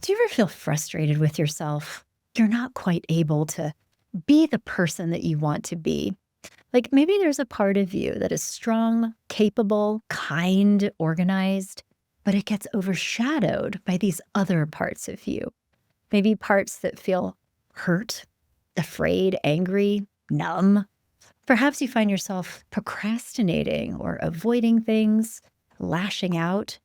Do you ever feel frustrated with yourself? You're not quite able to be the person that you want to be. Like maybe there's a part of you that is strong, capable, kind, organized, but it gets overshadowed by these other parts of you. Maybe parts that feel hurt, afraid, angry, numb. Perhaps you find yourself procrastinating or avoiding things, lashing out,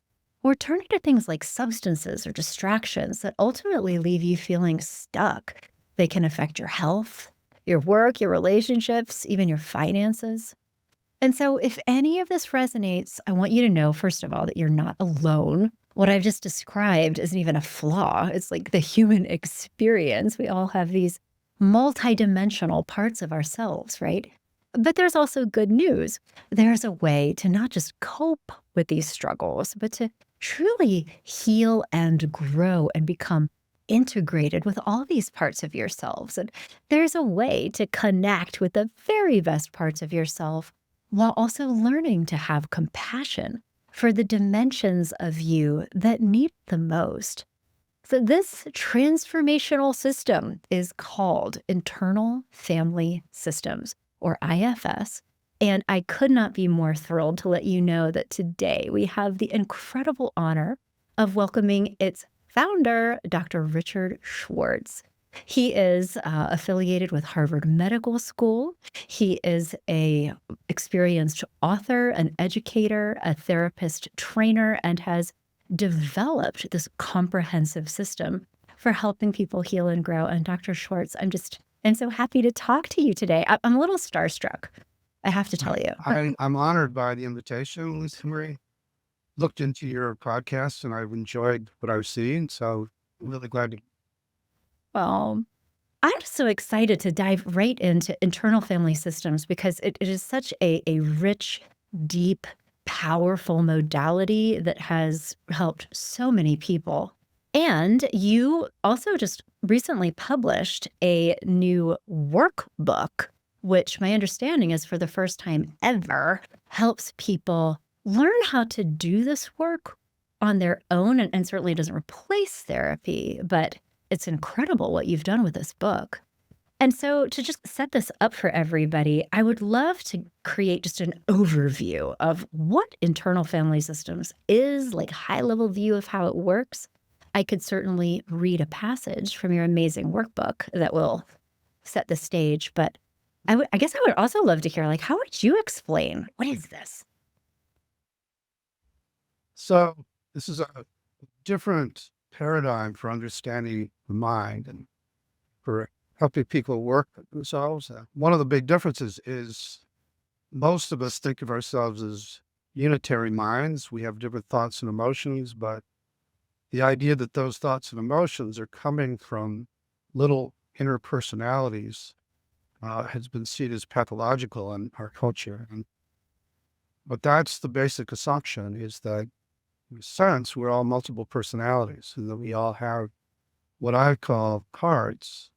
or turning to things like substances or distractions that ultimately leave you feeling stuck. They can affect your health, your work, your relationships, even your finances. And so, if any of this resonates, I want you to know, first of all, that you're not alone. What I've just described isn't even a flaw. It's like the human experience. We all have these multidimensional parts of ourselves, right? But there's also good news. There's a way to not just cope with these struggles, but to truly heal and grow and become integrated with all these parts of yourselves. And there's a way to connect with the very best parts of yourself while also learning to have compassion for the dimensions of you that need it the most. So, this transformational system is called Internal Family Systems, or IFS. And I could not be more thrilled to let you know that today we have the incredible honor of welcoming its founder, Dr. Richard Schwartz. He is affiliated with Harvard Medical School. He is a experienced author, an educator, a therapist trainer, and has developed this comprehensive system for helping people heal and grow. And Dr. Schwartz, I'm so happy to talk to you today. I'm a little starstruck, I have to tell you. I'm honored by the invitation, Lisa Marie. Looked into your podcast and I've enjoyed what I've seen. So I'm really glad to. Well, I'm just so excited to dive right into internal family systems because it is such a rich, deep, powerful modality that has helped so many people. And you also just recently published a new workbook, which my understanding is for the first time ever helps people learn how to do this work on their own and certainly doesn't replace therapy, but it's incredible what you've done with this book. And so, to just set this up for everybody, I would love to create just an overview of what internal family systems is, like high level view of how it works. I could certainly read a passage from your amazing workbook that will set the stage, but I guess I would also love to hear, like, how would you explain what is this? So this is a different paradigm for understanding the mind and for helping people work with themselves. One of the big differences is most of us think of ourselves as unitary minds. We have different thoughts and emotions, but the idea that those thoughts and emotions are coming from little inner personalities has been seen as pathological in our culture. But that's the basic assumption, is that in a sense, we're all multiple personalities and that we all have what I call parts,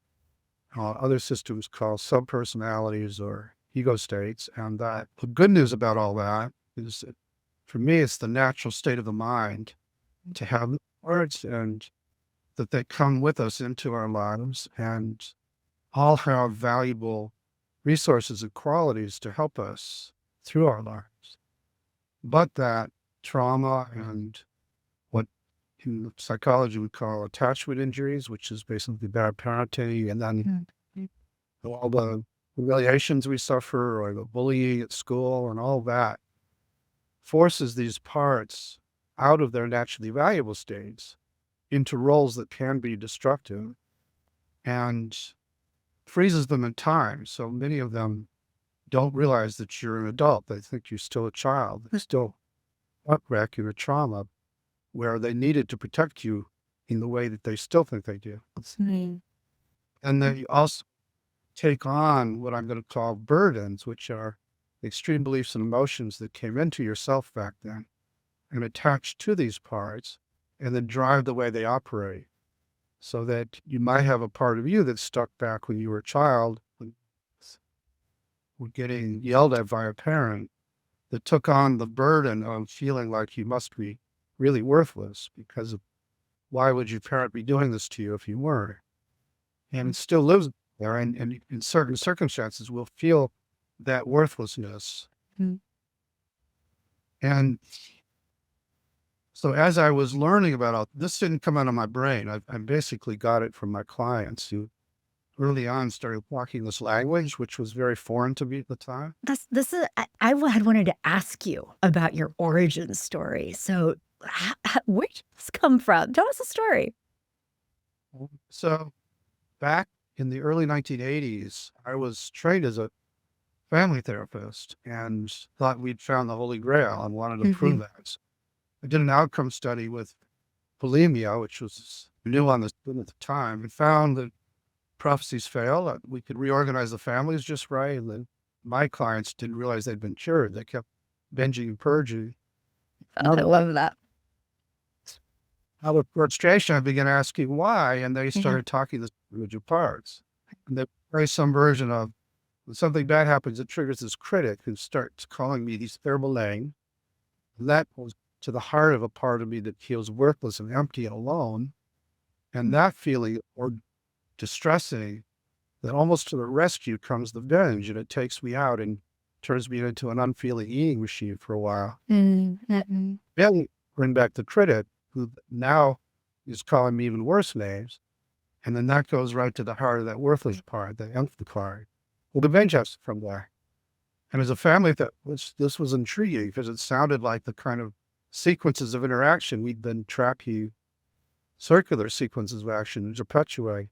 other systems call subpersonalities or ego states. And that the good news about all that is that for me, it's the natural state of the mind to have parts and that they come with us into our lives and all have valuable resources and qualities to help us through our lives. But that trauma and what in psychology we call attachment injuries, which is basically bad parenting, and then all the humiliations we suffer or the bullying at school and all that forces these parts out of their naturally valuable states into roles that can be destructive and freezes them in time. So many of them don't realize that you're an adult. They think you're still a child. They still wreck your trauma where they needed to protect you in the way that they still think they do. Mm. And they also take on what I'm going to call burdens, which are extreme beliefs and emotions that came into yourself back then and attach to these parts and then drive the way they operate. So that you might have a part of you that's stuck back when you were a child, when were getting yelled at by a parent that took on the burden of feeling like you must be really worthless because of why would your parent be doing this to you if you weren't? And it still lives there. And in certain circumstances, we'll feel that worthlessness. Mm. And so as I was learning about all this, didn't come out of my brain. I basically got it from my clients who early on started talking this language, which was very foreign to me at the time. This is had wanted to ask you about your origin story. So, where did this come from? Tell us a story. So back in the early 1980s, I was trained as a family therapist and thought we'd found the Holy Grail and wanted to prove Mhm. that. I did an outcome study with bulimia, which was new on the scene at the time, and found that prophecies fail, that we could reorganize the families just right. And then my clients didn't realize they'd been cured. They kept binging and purging. Oh, I love that. Out of frustration, I began asking why, and they Yeah. started talking the individual parts. And they play some version of when something bad happens, it triggers this critic who starts calling me these terrible names. And that goes to the heart of a part of me that feels worthless and empty and alone. And that feeling or distressing, that almost to the rescue comes the binge, and it takes me out and turns me into an unfeeling eating machine for a while. Mhm. Then bring back the critic, who now is calling me even worse names. And then that goes right to the heart of that worthless part, the empty part. Well, the binge has to come back. And as a family, this was intriguing because it sounded like the kind of sequences of interaction we'd been tracking, circular sequences of action to perpetuate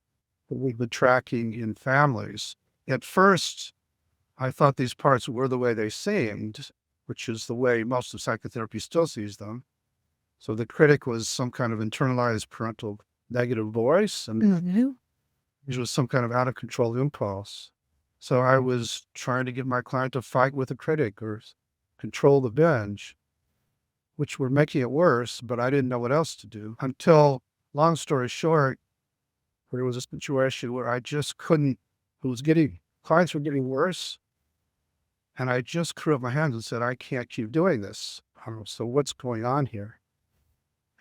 that we've been tracking in families. At first, I thought these parts were the way they seemed, which is the way most of psychotherapy still sees them. So the critic was some kind of internalized parental negative voice, and Mhm. it was some kind of out of control impulse. So I was trying to get my client to fight with a critic or control the binge, which were making it worse, but I didn't know what else to do until, long story short, there was a situation where I just couldn't, clients were getting worse. And I just threw up my hands and said, I can't keep doing this. So what's going on here?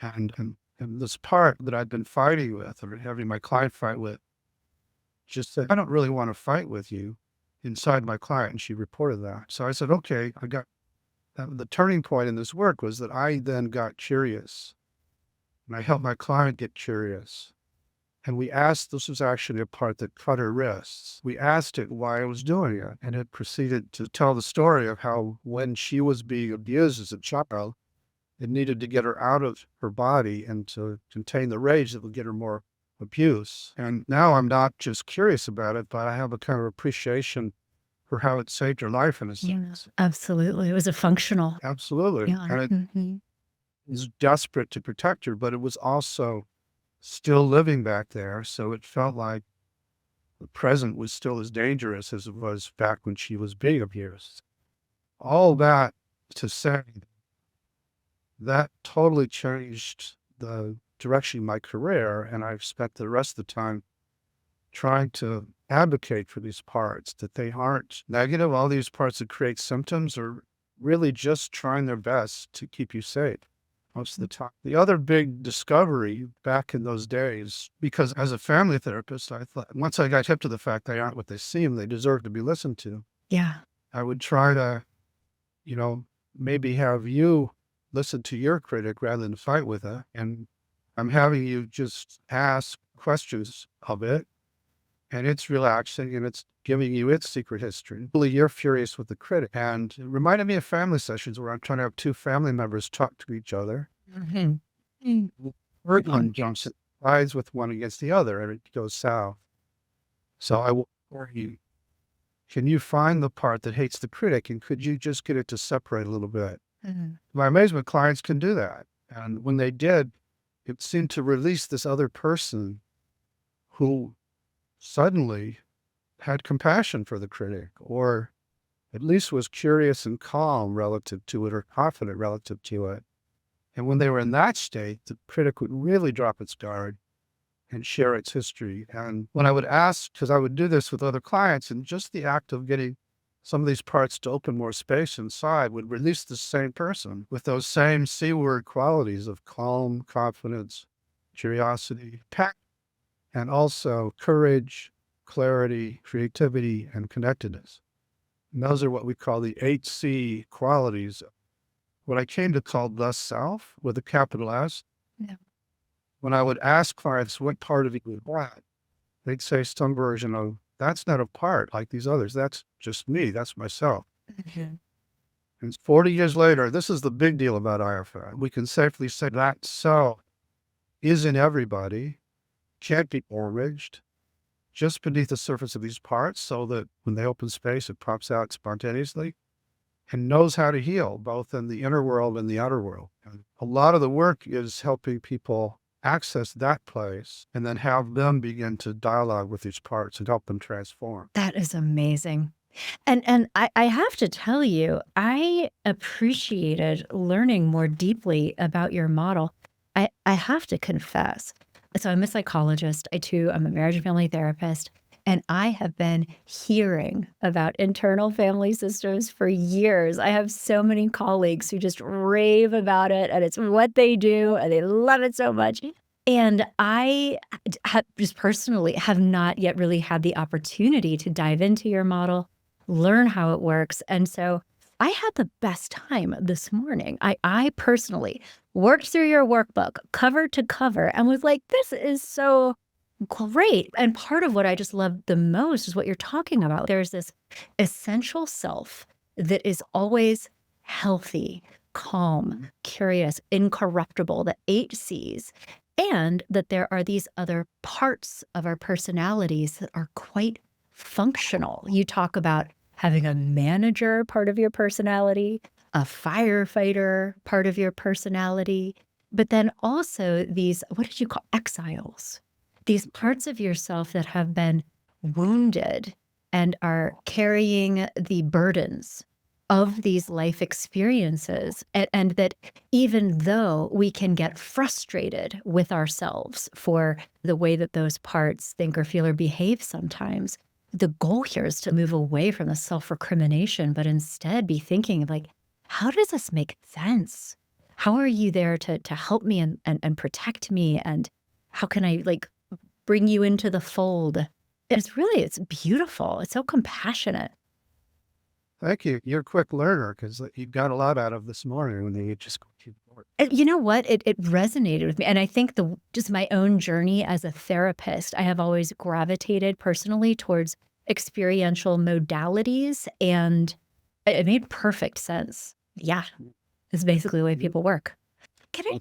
And this part that I'd been fighting with or having my client fight with just said, I don't really want to fight with you inside my client. And she reported that. So I said, okay, I got the turning point in this work was that I then got curious and I helped my client get curious. And we asked, this was actually a part that cut her wrists. We asked it why I was doing it. And it proceeded to tell the story of how when she was being abused as a child, it needed to get her out of her body and to contain the rage that would get her more abuse. And now I'm not just curious about it, but I have a kind of appreciation for how it saved her life in a Yeah, sense. absolutely. It was a functional. Absolutely. Yeah. And it Mhm. was desperate to protect her, but it was also still living back there. So it felt like the present was still as dangerous as it was back when she was being abused. All that to say that totally changed the direction of my career. And I've spent the rest of the time trying to advocate for these parts, that they aren't negative. All these parts that create symptoms are really just trying their best to keep you safe most of the time. The other big discovery back in those days, because as a family therapist, I thought once I got hip to the fact they aren't what they seem, they deserve to be listened to. Yeah. I would try to, you know, maybe have you listen to your critic rather than fight with it. And I'm having you just ask questions of it, and it's relaxing and it's giving you its secret history. Really, you're furious with the critic. And it reminded me of family sessions where I'm trying to have two family members talk to each other. Mhm. Mm. Third one jumps and sides with one against the other, and it goes south. So I will for you. Can you find the part that hates the critic, and could you just get it to separate a little bit? Mhm. My amazement, clients can do that. And when they did, it seemed to release this other person who suddenly had compassion for the critic, or at least was curious and calm relative to it, or confident relative to it. And when they were in that state, the critic would really drop its guard and share its history. And when I would ask, because I would do this with other clients, and just the act of getting some of these parts to open more space inside would release the same person with those same C word qualities of calm, confidence, curiosity, and also courage, clarity, creativity, and connectedness. And those are what we call the 8C qualities. What I came to call the self with a capital S. Yeah. When I would ask clients what part of you want, they'd say some version of, that's not a part like these others. That's just me. That's myself. Mhm. And 40 years later, this is the big deal about IFI. We can safely say that self is in everybody, can't be origed, just beneath the surface of these parts so that when they open space, it pops out spontaneously and knows how to heal both in the inner world and the outer world. And a lot of the work is helping people access that place and then have them begin to dialogue with these parts and help them transform. That is amazing. And I have to tell you, I appreciated learning more deeply about your model. I have to confess. So I'm a psychologist. I too am a marriage and family therapist. And I have been hearing about internal family systems for years. I have so many colleagues who just rave about it, and it's what they do, and they love it so much. And I just personally have not yet really had the opportunity to dive into your model, learn how it works. And so I had the best time this morning. I personally worked through your workbook cover to cover and was like, this is so great. And part of what I just love the most is what you're talking about. There's this essential self that is always healthy, calm, curious, incorruptible, the 8 C's, and that there are these other parts of our personalities that are quite functional. You talk about having a manager part of your personality, a firefighter part of your personality, but then also these, what did you call exiles? These parts of yourself that have been wounded and are carrying the burdens of these life experiences. And that even though we can get frustrated with ourselves for the way that those parts think or feel or behave sometimes, the goal here is to move away from the self-recrimination, but instead be thinking of like, how does this make sense? How are you there to help me and protect me? And how can I like bring you into the fold? It's beautiful. It's so compassionate. Thank you. You're a quick learner because you got a lot out of this morning when you just keep going. And you know what? It resonated with me, and I think just my own journey as a therapist, I have always gravitated personally towards experiential modalities, and it made perfect sense. Yeah, it's basically the way people work. Can I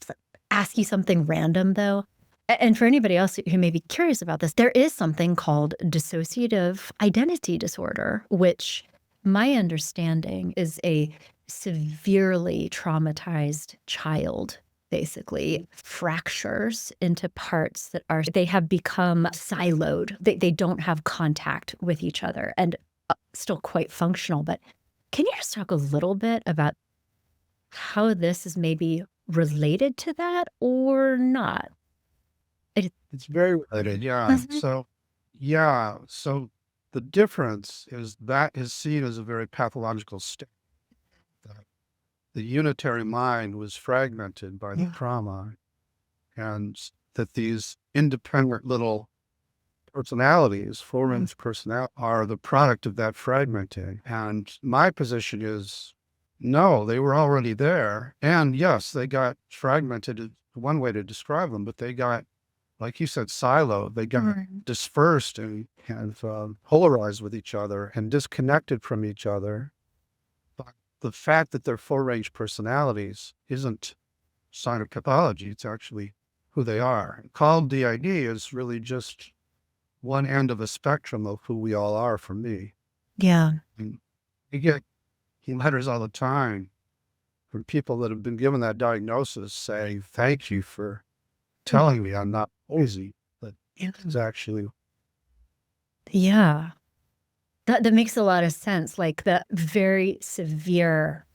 ask you something random, though? And for anybody else who may be curious about this, there is something called dissociative identity disorder, which my understanding is a severely traumatized child basically fractures into parts that they have become siloed. They don't have contact with each other and still quite functional. But can you just talk a little bit about how this is maybe related to that or not? It's very related. Yeah. Mhm. So the difference is that is seen as a very pathological state. That the unitary mind was fragmented by the Yeah. trauma, and that these independent little personalities, four-inch personnel, are the product of that fragmenting. And my position is, no, they were already there. And yes, they got fragmented, is one way to describe them, but they got, like you said, siloed. They got Right. dispersed and polarized with each other and disconnected from each other. But the fact that they're four-range personalities isn't a sign of pathology. It's actually who they are. Called DID is really just one end of a spectrum of who we all are for me. Yeah. And you get letters all the time from people that have been given that diagnosis saying, thank you for telling me I'm not crazy. But Yeah. it's actually, Yeah. That makes a lot of sense. Like the very severe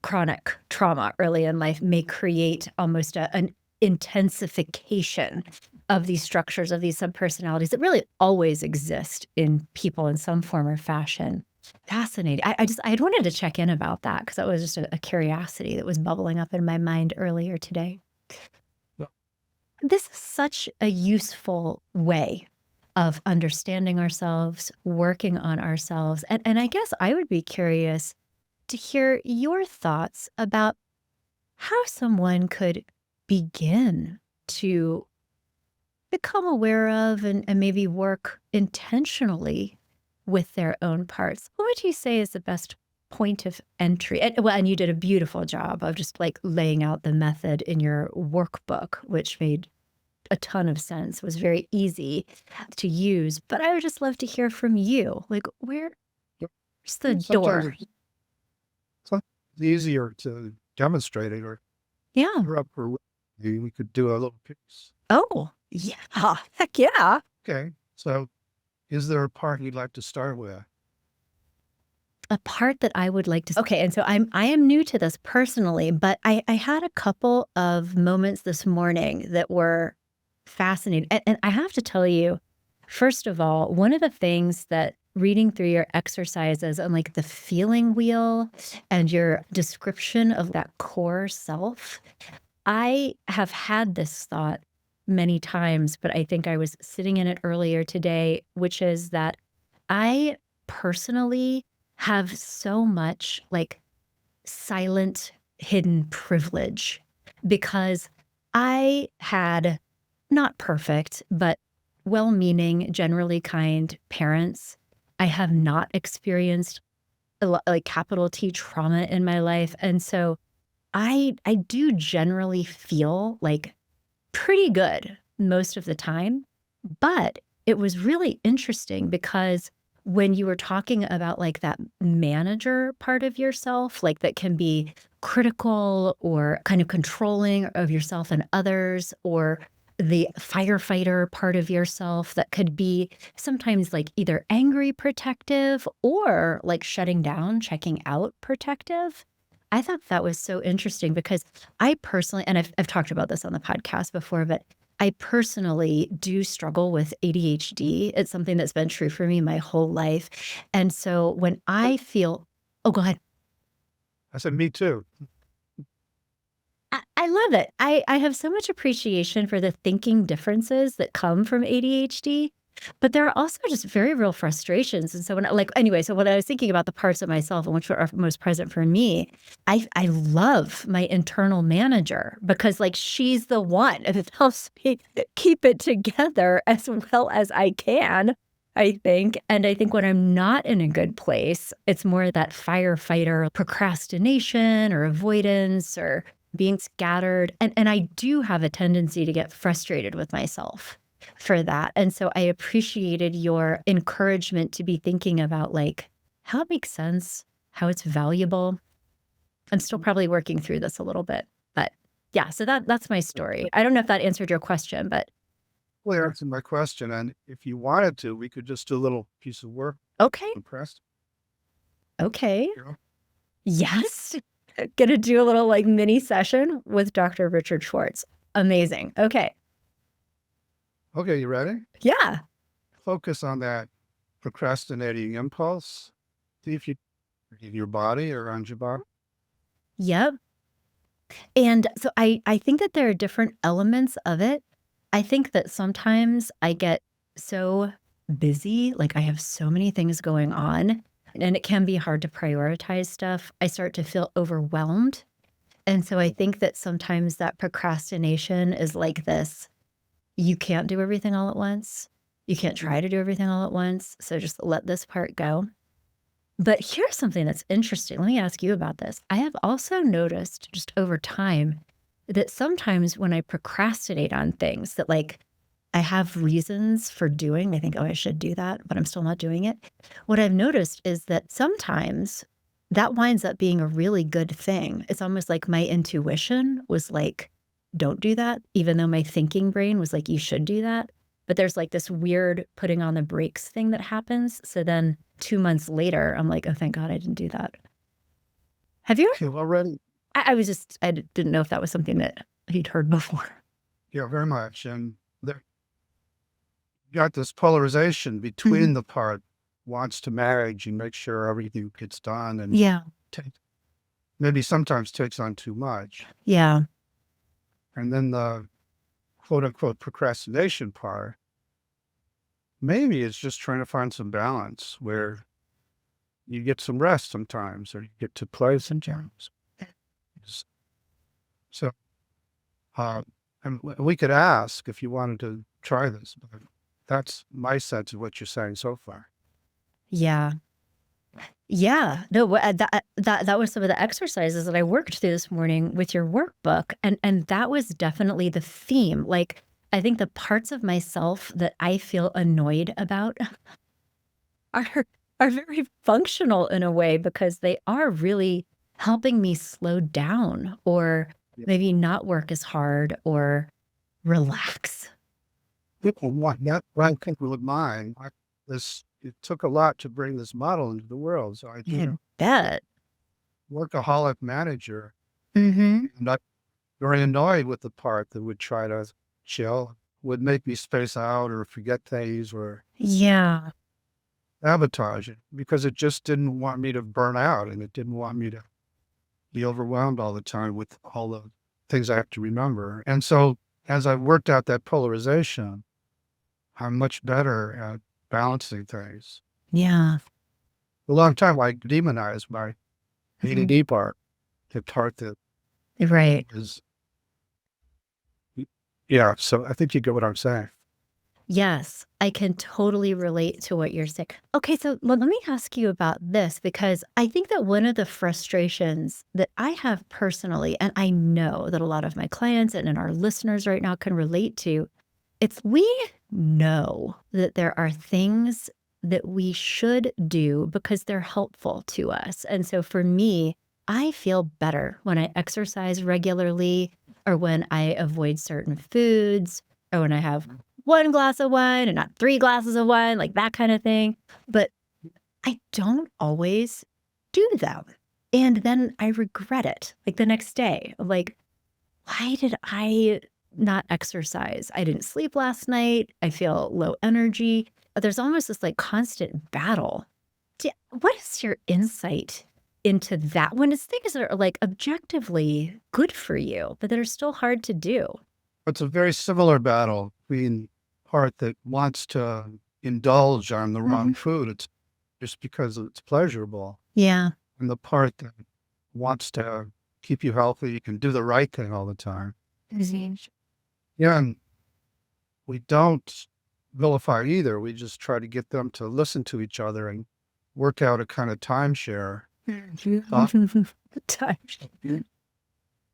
chronic trauma early in life may create almost an intensification of these structures, of these subpersonalities that really always exist in people in some form or fashion. Fascinating. I wanted to check in about that because that was just a curiosity that was bubbling up in my mind earlier today. This is such a useful way of understanding ourselves, working on ourselves. And I guess I would be curious to hear your thoughts about how someone could begin to become aware of and maybe work intentionally with their own parts. What would you say is the best point of entry? And you did a beautiful job of just like laying out the method in your workbook, which made a ton of sense, was very easy to use. But I would just love to hear from you. Like, where's Yep. the Sometimes door? it's easier to demonstrate it, or Yeah. you're up for we could do a little piece. Oh, yeah. Heck yeah. Okay. So is there a part you'd like to start with? A part that I would like to okay, and so I am new to this personally, but I had a couple of moments this morning that were fascinating, and I have to tell you, first of all, one of the things that reading through your exercises and, like, the feeling wheel and your description of that core self, I have had this thought many times, but I think I was sitting in it earlier today, which is that I personally have so much like silent hidden privilege because I had not perfect, but well meaning, generally kind parents. I have not experienced like capital T trauma in my life. And so I do generally feel like pretty good most of the time, but it was really interesting because when you were talking about, like, that manager part of yourself, like, that can be critical or kind of controlling of yourself and others, or the firefighter part of yourself that could be sometimes, like, either angry protective or, like, shutting down, checking out protective. I thought that was so interesting because I personally and I've talked about this on the podcast before, but I personally do struggle with ADHD. It's something that's been true for me my whole life. And so when I feel oh, go ahead. I said, me too. I love it. I have so much appreciation for the thinking differences that come from ADHD, but there are also just very real frustrations, and so when I like anyway, so when I was thinking about the parts of myself and which are most present for me, I love my internal manager because, like, she's the one that helps me keep it together as well as I can, I think, and I think when I'm not in a good place, it's more that firefighter procrastination or avoidance or being scattered, and I do have a tendency to get frustrated with myself for that, and so I appreciated your encouragement to be thinking about, like, how it makes sense, how it's valuable. I'm still probably working through this a little bit, but yeah, so that's my story. I don't know if that answered your question, but Well, answered my question. And if you wanted to, we could just do a little piece of work. okay, Impressed? okay. You know? Yes. Gonna do a little, like, mini session with Dr. Richard Schwartz. Amazing. Okay. Okay, you ready? Yeah. Focus on that procrastinating impulse. See if you in your body or around your body. Yep. And so I think that there are different elements of it. I think that sometimes I get so busy, like I have so many things going on, and it can be hard to prioritize stuff. I start to feel overwhelmed. And so I think that sometimes that procrastination is like this, you can't do everything all at once. You can't try to do everything all at once. So just let this part go. But here's something that's interesting. Let me ask you about this. I have also noticed just over time that sometimes when I procrastinate on things that like I have reasons for doing, I think, oh, I should do that, but I'm still not doing it. What I've noticed is that sometimes that winds up being a really good thing. It's almost like my intuition was like, don't do that, even though my thinking brain was like, you should do that. But there's like this weird putting on the brakes thing that happens. So then 2 months later, I'm like, oh, thank God I didn't do that. Have you? Okay, already. I was just, didn't know if that was something that he'd heard before. Yeah, very much. And there you got this polarization Mhm. between the part wants to manage and make sure everything gets done, and Yeah. take, maybe sometimes takes on too much. Yeah. And then the quote unquote procrastination part, maybe it's just trying to find some balance where you get some rest sometimes or you get to play sometimes. S- So, uh, and we could ask if you wanted to try this, but that's my sense of what you're saying so far. Yeah. Yeah. No, that was some of the exercises that I worked through this morning with your workbook, and that was definitely the theme. Like, I think the parts of myself that I feel annoyed about are are very functional in a way because they are really helping me slow down or Yeah. maybe not work as hard or relax. People want that. Well, I think with mine, it took a lot to bring this model into the world. So I, I bet. workaholic manager, Mhm. and I'm very annoyed with the part that would try to chill, would make me space out or forget things or Yeah. sabotage it because it just didn't want me to burn out and it didn't want me to be overwhelmed all the time with all the things I have to remember. And so as I worked out that polarization, I'm much better at balancing things. Yeah. For a long time, I demonized my Mhm. ADD part, the part that Right. is, yeah. So I think you get what I'm saying. Yes, I can totally relate to what you're saying. Okay, so let me ask you about this because I think that one of the frustrations that I have personally, and I know that a lot of my clients and our listeners right now can relate to, it's we know that there are things that we should do because they're helpful to us. And so for me, I feel better when I exercise regularly or when I avoid certain foods or when I have one glass of wine and not three glasses of wine, like that kind of thing. But I don't always do them. And then I regret it like the next day. I'm like, why did I not exercise? I didn't sleep last night. I feel low energy. There's almost this like constant battle. What is your insight into that when it's things that are like objectively good for you, but that are still hard to do? It's a very similar battle between part that wants to indulge on the wrong Mhm. food. It's just because it's pleasurable. Yeah. And the part that wants to keep you healthy, you can do the right thing all the time. Mhm. Yeah. And we don't vilify either. We just try to get them to listen to each other and work out a kind of timeshare. Uh, Time.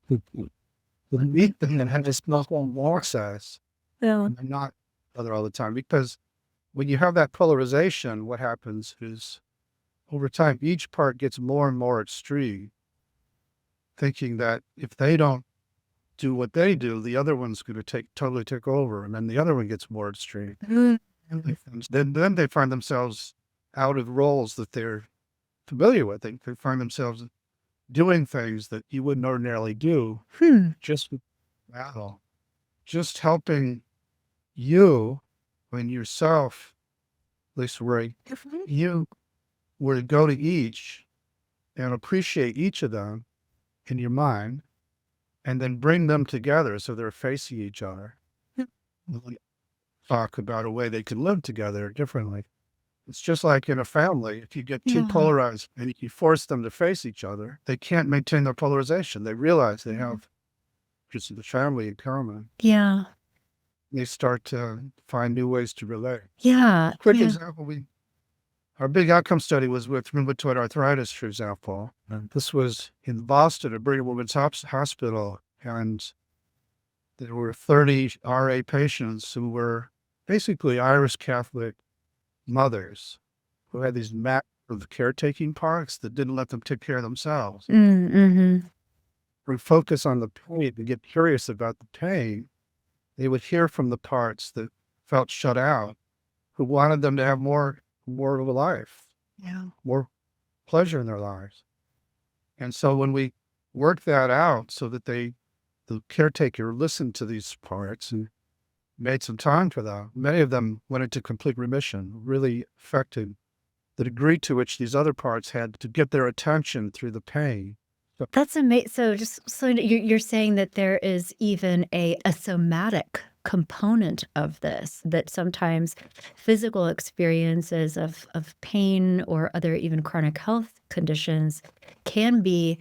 the meat thing that has no more access Yeah. and not other all the time. Because when you have that polarization, what happens is over time, each part gets more and more extreme, thinking that if they don't do what they do, the other one's going to totally take over, and then the other one gets more extreme. Mhm. Then they find themselves out of roles that they're familiar with. They find themselves doing things that you wouldn't ordinarily do, Hmm. just with battle, just helping you and yourself, at least where you were to go to each and appreciate each of them in your mind, and then bring them together so they're facing each other. Really talk about a way they can live together differently. It's just like in a family, if you get too Yeah. polarized and you force them to face each other, they can't maintain their polarization. They realize they have just the family in common. Yeah. They start to find new ways to relate. Yeah. Quick Yeah. example, our big outcome study was with rheumatoid arthritis, for example. And this was in Boston at Brigham Women's Hospital, and there were 30 RA patients who were basically Irish Catholic mothers who had these massive caretaking parts that didn't let them take care of themselves. Mhm. We focus on the pain and get curious about the pain. They would hear from the parts that felt shut out, who wanted them to have more of a life, Yeah. more pleasure in their lives. And so when we worked that out so that the caretaker listened to these parts and made some time for them, many of them went into complete remission, really affected the degree to which these other parts had to get their attention through the pain. That's amazing. So just so you're saying that there is even a somatic component of this, that sometimes physical experiences of pain or other even chronic health conditions can be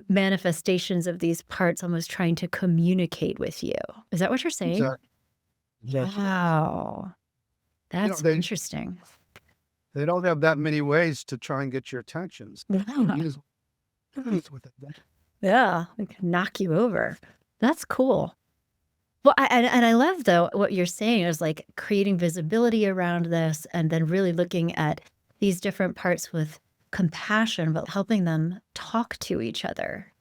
manifestations of these parts almost trying to communicate with you. Is that what you're saying? Exactly. Exactly. Wow. You know, That's interesting. they don't have that many ways to try and get your attention. So Yeah. use with it. Yeah, it can knock you over. That's cool. Well, and I love, though, what you're saying is, like, creating visibility around this and then really looking at these different parts with compassion, but helping them talk to each other.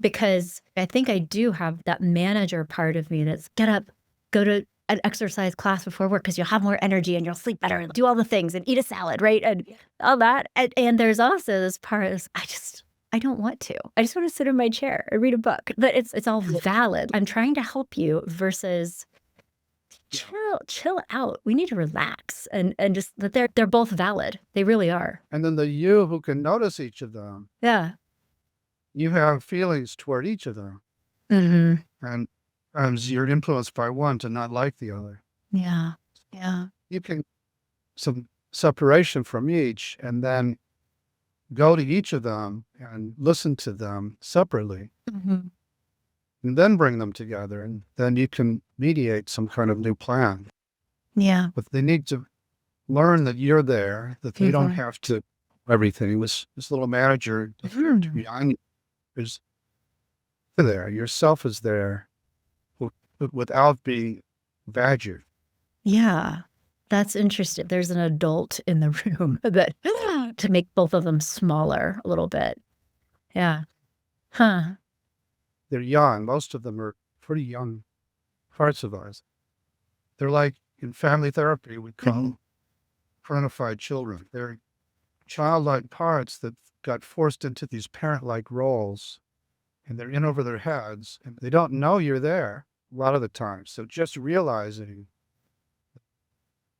Because I think I do have that manager part of me that's, "Get up, go to an exercise class before work because 'cause you'll have more energy and you'll sleep better and do all the things and eat a salad," right? And all that, and there's also this part is, I don't want to. I just wanna sit in my chair and read a book, but it's all valid. I'm trying to help you versus Yeah. chill out. We need to relax and just that they're both valid. They really are. And then the you who can notice each of them, Yeah. you have feelings toward each of them. Mhm. And you're influenced by one to not like the other. Yeah. Yeah. You can some separation from each and then go to each of them and listen to them separately Mhm. and then bring them together. And then you can mediate some kind of new plan. Yeah. But they need to learn that you're there, that they don't Mhm. have to everything. This little manager Mhm. behind you is there. Yourself is there without being badgered. Yeah. That's interesting. There's an adult in the room that to make both of them smaller a little bit. Yeah. Huh. They're young. Most of them are pretty young parts of us. They're like in family therapy, we call Mhm. them parentified children. They're childlike parts that got forced into these parent-like roles and they're in over their heads and they don't know you're there a lot of the time. So just realizing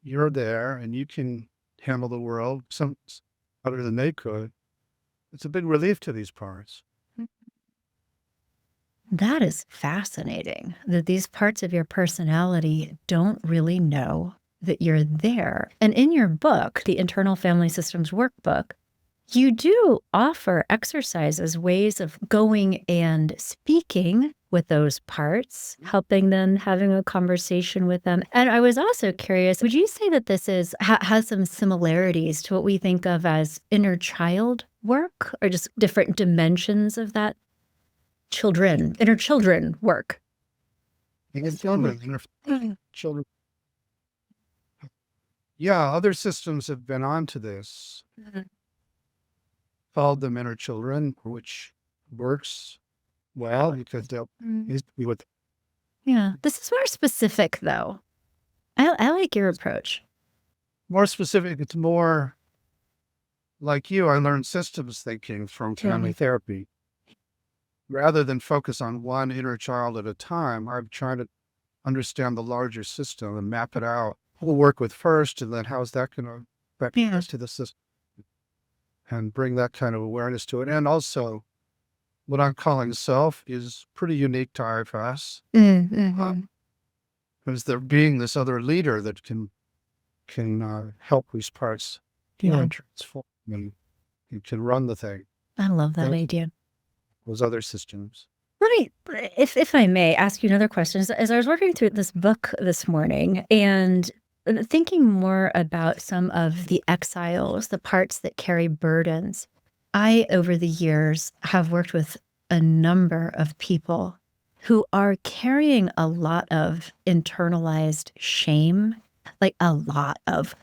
you're there and you can handle the world some better than they could, it's a big relief to these parts. That is fascinating that these parts of your personality don't really know that you're there. And in your book, the Internal Family Systems Workbook, you do offer exercises, ways of going and speaking with those parts, helping them, having a conversation with them. And I was also curious, would you say that this has some similarities to what we think of as inner child work or just different dimensions of that inner children work? And children. Yeah, other systems have been onto this, Mhm. called them inner children, which works well because they'll Mm. be with Yeah. This is more specific, though. I like your approach. more specific. It's more like you. I learned systems thinking from family Yeah. therapy. Rather than focus on one inner child at a time, I'm trying to understand the larger system and map it out. We'll work with first, and then how's that going to affect the Yeah. rest of the system and bring that kind of awareness to it. And also, what I'm calling self is pretty unique to IFS. Mhm. Because there being this other leader that can help these parts heal Yeah. and transform and can run the thing. I love that Those, idea. those other systems. Let me, if I may, ask you another question. As I was working through this book this morning and thinking more about some of the exiles, the parts that carry burdens, I, over the years, have worked with a number of people who are carrying a lot of internalized shame, like a lot of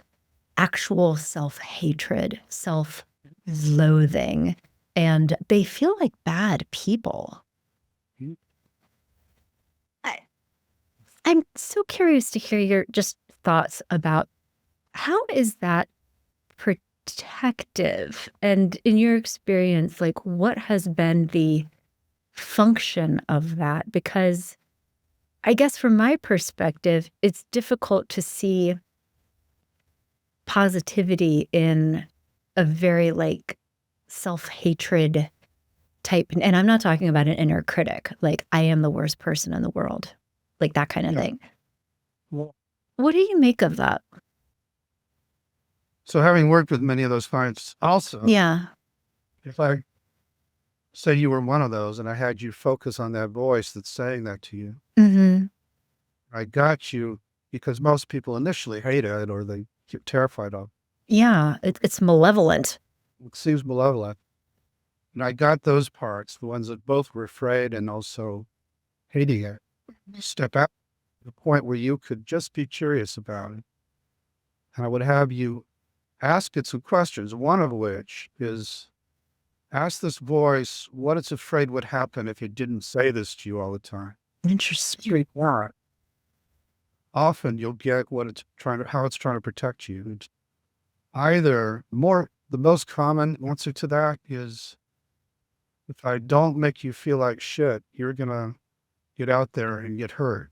actual self-hatred, self-loathing, and they feel like bad people. Mhm. I I'm so curious to hear your just thoughts about how is that protective? And in your experience, like, what has been the function of that? Because I guess from my perspective, it's difficult to see positivity in a very, like, self-hatred type, and I'm not talking about an inner critic, like, "I am the worst person in the world," like, that kinda Yeah. thing. What do you make of that? So having worked with many of those clients also, Yeah. if I say you were one of those and I had you focus on that voice that's saying that to you, Mhm. I got you because most people initially hate it or they get terrified of Yeah, it's malevolent. it. It seems malevolent. And I got those parts, the ones that both were afraid and also hating it. Step out to the point where you could just be curious about it. And I would have you ask it some questions, one of which is ask this voice what it's afraid would happen if it didn't say this to you all the time. Interesting. Straightforward. Often you'll get what it's trying to, how it's trying to protect you. It's either the most common answer to that is if I don't make you feel like shit, you're going to get out there and get hurt.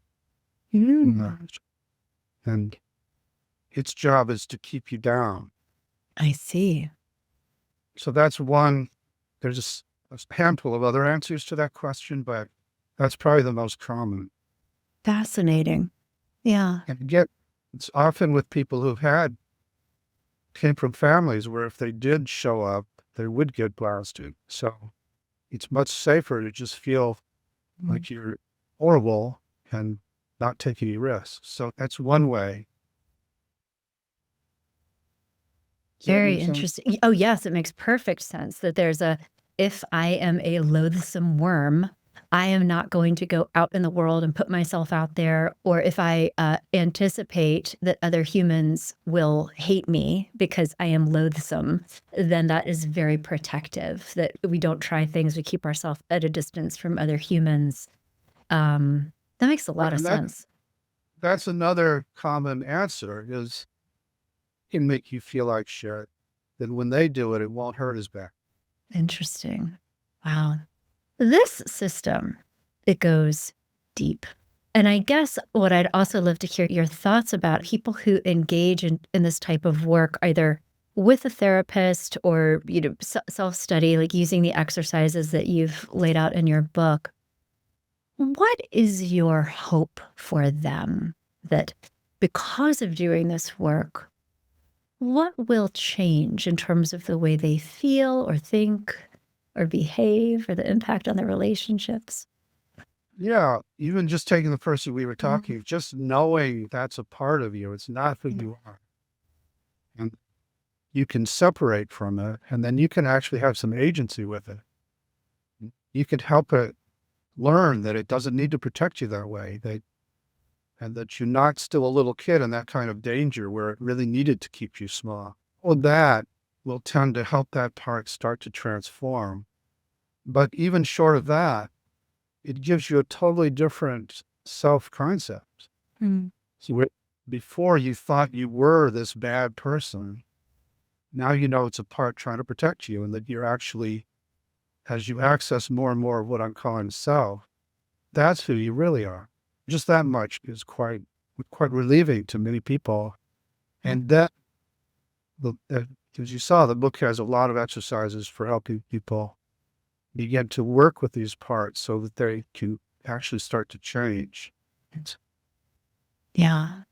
Mm. And its job is to keep you down. I see. So that's one. There's a handful of other answers to that question, but that's probably the most common. Fascinating. Yeah. And it's often with people came from families where if they did show up, they would get blasted. So it's much safer to just feel Mm. like you're horrible and not take any risks. So that's one way. Does that Very make sense? interesting. Oh, yes, it makes perfect sense that there's a if I am a loathsome worm, I am not going to go out in the world and put myself out there, or if I, anticipate that other humans will hate me because I am loathsome, then that is very protective, that we don't try things, we keep ourselves at a distance from other humans. That makes a lot Right. of And sense. that's another common answer is can make you feel like shit. Then when they do it, it won't hurt as bad. Interesting. Wow. This system, it goes deep. And I guess what I'd also love to hear your thoughts about people who engage in this type of work, either with a therapist or, self-study, like using the exercises that you've laid out in your book. What is your hope for them that because of doing this work, what will change in terms of the way they feel or think or behave or the impact on their relationships? Yeah, even just taking the person we were Mhm. talking, just knowing that's a part of you, it's not who Yeah. you are. And you can separate from it, and then you can actually have some agency with it. You can help it learn that it doesn't need to protect you that way, and that you're not still a little kid in that kind of danger where it really needed to keep you small. Well, that will tend to help that part start to transform. But even short of that, it gives you a totally different self concept. Mm. So before you thought you were this bad person, now you know it's a part trying to protect you, and that you're actually, as you access more and more of what I'm calling self, that's who you really are. Just that much is quite relieving to many people. Mm. And that, as you saw, the book has a lot of exercises for helping people begin to work with these parts so that they can actually start to change. Yeah,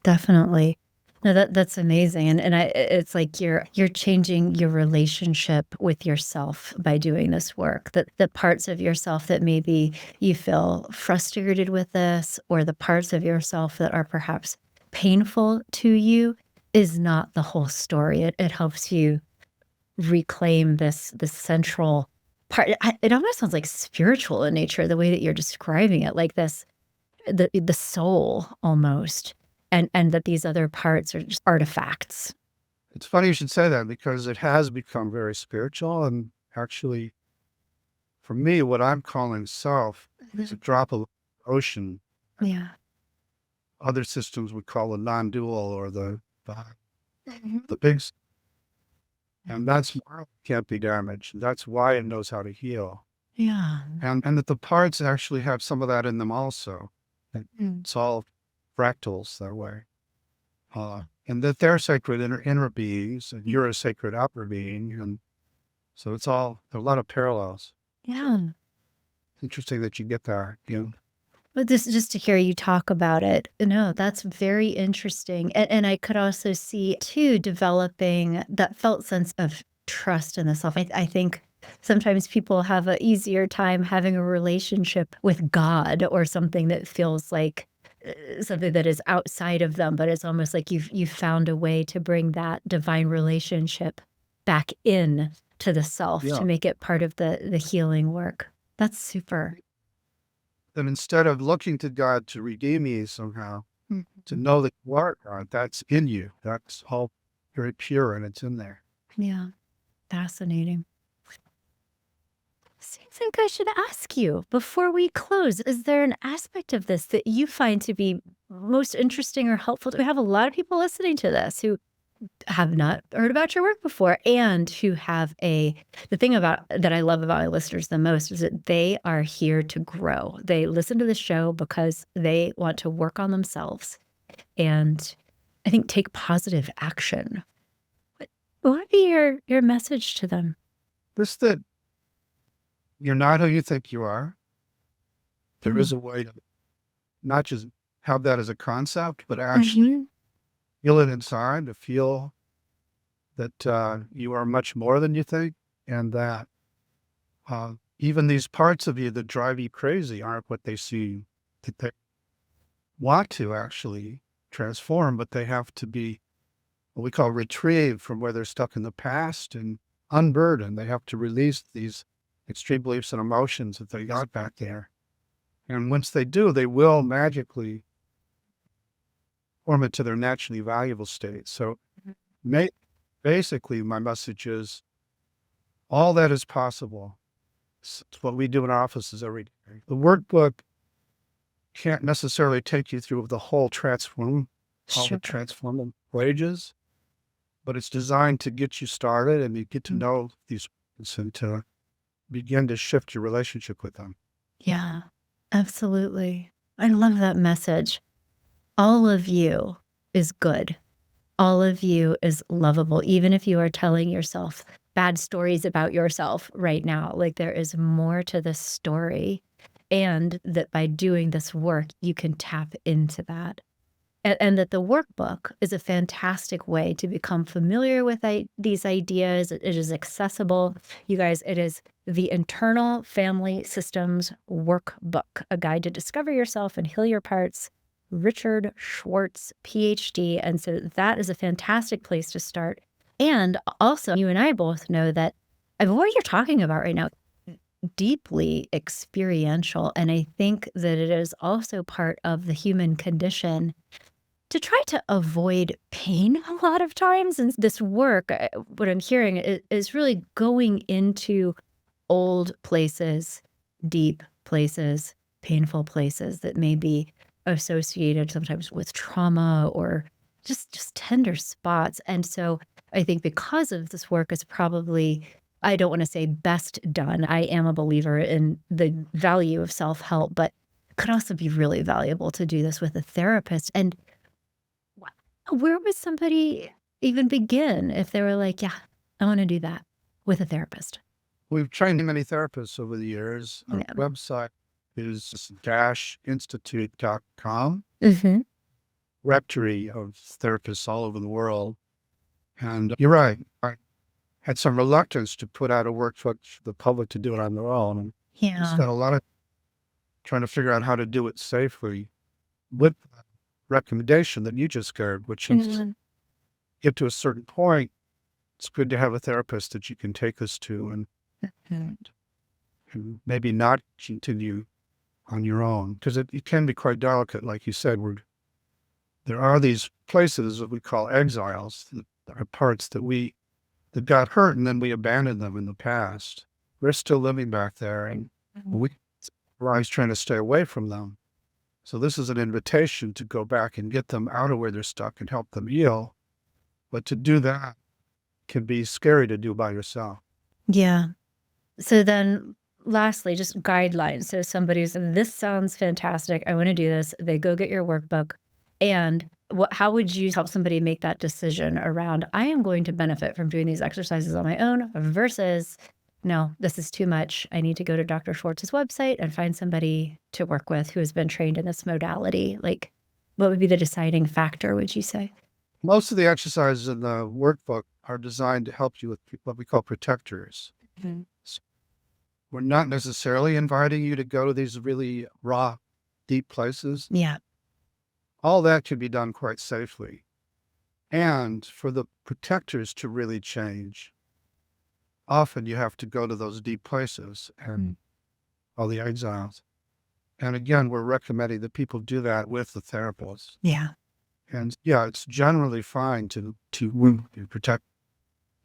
definitely. No, that's amazing, and it's like you're changing your relationship with yourself by doing this work. That the parts of yourself that maybe you feel frustrated with this, or the parts of yourself that are perhaps painful to you, is not the whole story. It helps you reclaim this central part. It almost sounds like spiritual in nature, the way that you're describing it, like this the soul almost, and that these other parts are just artifacts. It's funny you should say that because it has become very spiritual. And actually, for me, what I'm calling self is a Mhm. drop of the ocean. Yeah. Other systems would call it non-dual or Mhm. the big, and that's why it can't be damaged. That's why it knows how to heal. Yeah. And that the parts actually have some of that in them also. And Mm. it's all fractals that way. And that they're sacred inner beings and you're a sacred outer being. And so there are a lot of parallels. Yeah. Interesting that you get that. But this just to hear you talk about it, no, that's very interesting. And I could also see too developing that felt sense of trust in the self. I think sometimes people have an easier time having a relationship with God or something that feels like something that is outside of them, but it's almost like you've found a way to bring that divine relationship back in to the self to Yeah. make it part of the healing work. That's super. And instead of looking to God to redeem you somehow, to Mhm. know that you are God, that's in you. That's all very pure and it's in there. Yeah, fascinating. So I think I should ask you before we close, is there an aspect of this that you find to be most interesting or helpful? We have a lot of people listening to this who have not heard about your work before and who have the thing about that I love about my listeners the most is that they are here to grow. They listen to the show because they want to work on themselves and I think take positive action. What what would be your message to them? Just that you're not who you think you are. There is Mm. a way to not just have that as a concept, but actually Mhm. feel it inside, to feel that you are much more than you think, and that even these parts of you that drive you crazy aren't what they see, that they want to actually transform, but they have to be what we call retrieved from where they're stuck in the past and unburdened. They have to release these extreme beliefs and emotions that they got back there. And once they do, they will magically form into their naturally valuable state. So ma- basically, my message is all that is possible. It's what we do in our offices every day. The workbook can't necessarily take you through the whole all the Sure. transformative wages, but it's designed to get you started and you get to Mm. know these people and to begin to shift your relationship with them. Yeah, absolutely. I love that message. All of you is good. All of you is lovable, even if you are telling yourself bad stories about yourself right now. Like, there is more to this story, and that by doing this work, you can tap into that. And that the workbook is a fantastic way to become familiar with these ideas. It is accessible. You guys, it is the Internal Family Systems Workbook, a guide to discover yourself and heal your parts. Richard Schwartz, PhD. And so that is a fantastic place to start. And also, you and I both know that what you're talking about right now, deeply experiential. And I think that it is also part of the human condition to try to avoid pain a lot of times, and this work, what I'm hearing is really going into old places, deep places, painful places that may be associated sometimes with trauma or just tender spots, and so I think because of this work is probably I don't wanna say best done, I am a believer in the value of self-help, but it could also be really valuable to do this with a therapist, and Wha where would somebody even begin if they were like, "Yeah, I wanna do that with a therapist?" We've trained many therapists over the years. Our Yeah. website is -institute.com, Mhm. rectory of therapists all over the world. And you're right. I had some reluctance to put out a workbook for the public to do it on their own. And Yeah. spent a lot of trying to figure out how to do it safely with the recommendation that you just gave, which is Mhm. get to a certain point, it's good to have a therapist that you can take us to and Mhm. who maybe not continue on your own. Because it can be quite delicate, like you said, where there are these places that we call exiles, that are parts that got hurt and then we abandoned them in the past. We're still living back there and Mhm. we're always trying to stay away from them. So this is an invitation to go back and get them out of where they're stuck and help them heal. But to do that can be scary to do by yourself. Yeah. So then lastly, just guidelines. So somebody's, "This sounds fantastic. I wanna do this." They go get your workbook, and how would you help somebody make that decision around, "I am going to benefit from doing these exercises on my own," versus no, this is too much. I need to go to Dr. Schwartz's website and find somebody to work with who has been trained in this modality? Like, what would be the deciding factor, would you say? Most of the exercises in the workbook are designed to help you with what we call protectors. Mhm. So we're not necessarily inviting you to go to these really raw, deep places. Yeah. All that can be done quite safely. And for the protectors to really change, often you have to go to those deep places and all the exiles. And again, we're recommending that people do that with the therapist. Yeah. And yeah, it's generally fine to protect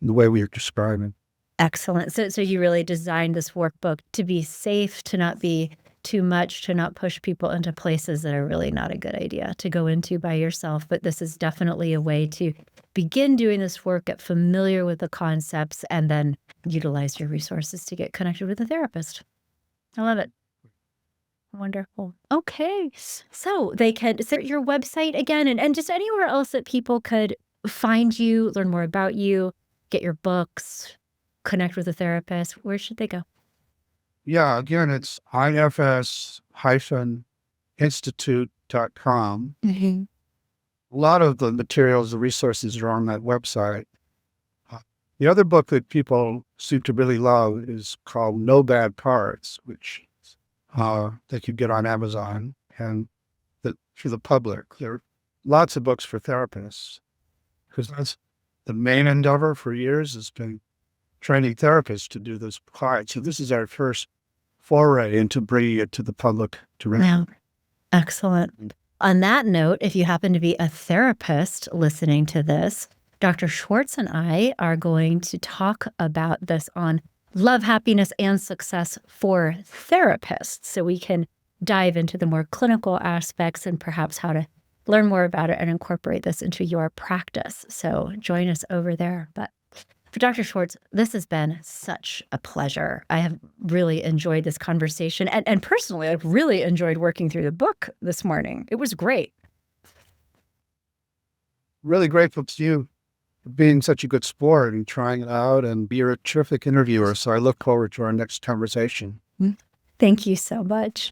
the way we are describing. Excellent. So you really designed this workbook to be safe, to not be too much, to not push people into places that are really not a good idea to go into by yourself. But this is definitely a way to begin doing this work, get familiar with the concepts, and then utilize your resources to get connected with a therapist. I love it. Wonderful. Okay. So they can, is there your website again and just anywhere else that people could find you, learn more about you, get your books, connect with a therapist? Where should they go? Yeah, again, it's ifs-institute.com. Mm-hmm. A lot of the materials, the resources are on that website. The other book that people seem to really love is called No Bad Parts, which they could get on Amazon, and that for the public. There are lots of books for therapists, because that's the main endeavor for years has been training therapists to do this client. So this is our first foray into bringing it to the public directly. Wow. Excellent. On that note, if you happen to be a therapist listening to this, Dr. Schwartz and I are going to talk about this on love, happiness, and success for therapists. So we can dive into the more clinical aspects and perhaps how to learn more about it and incorporate this into your practice. So join us over there. But for Dr. Schwartz, this has been such a pleasure. I have really enjoyed this conversation. And personally, I've really enjoyed working through the book this morning. It was great. Really grateful to you for being such a good sport and trying it out, and you're a terrific interviewer. So I look forward to our next conversation. Thank you so much.